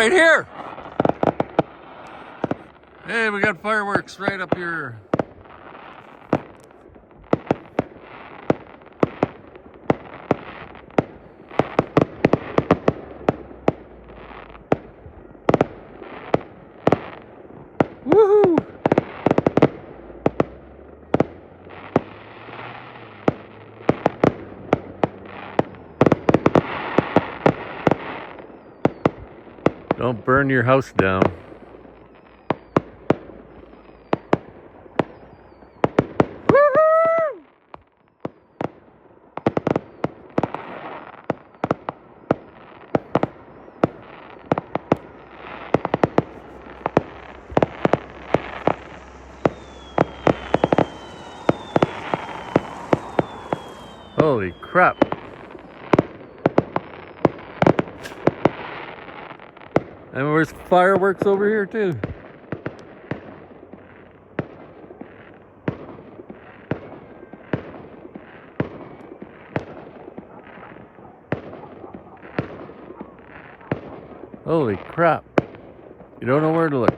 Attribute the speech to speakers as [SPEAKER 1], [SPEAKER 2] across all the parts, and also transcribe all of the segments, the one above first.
[SPEAKER 1] Right here. Hey, we got fireworks right up here. Woohoo! Don't burn your house down. Woohoo! Holy crap. And there's fireworks over here too. Holy crap. You don't know where to look.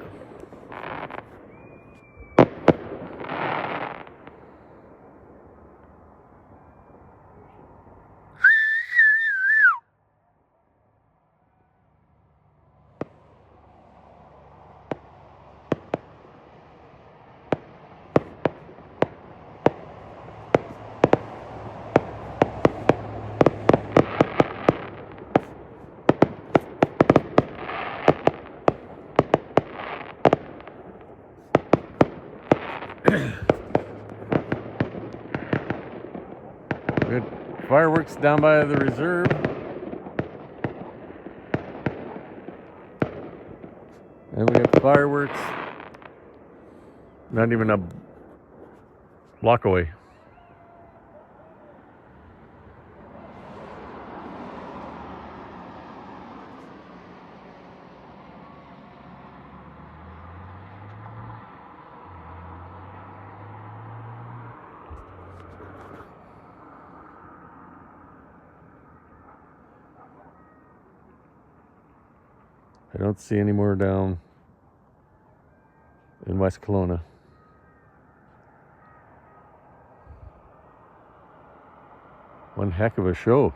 [SPEAKER 1] Good fireworks down by the reserve. And we got fireworks not even a block away. I don't see any more down in West Kelowna. One heck of a show.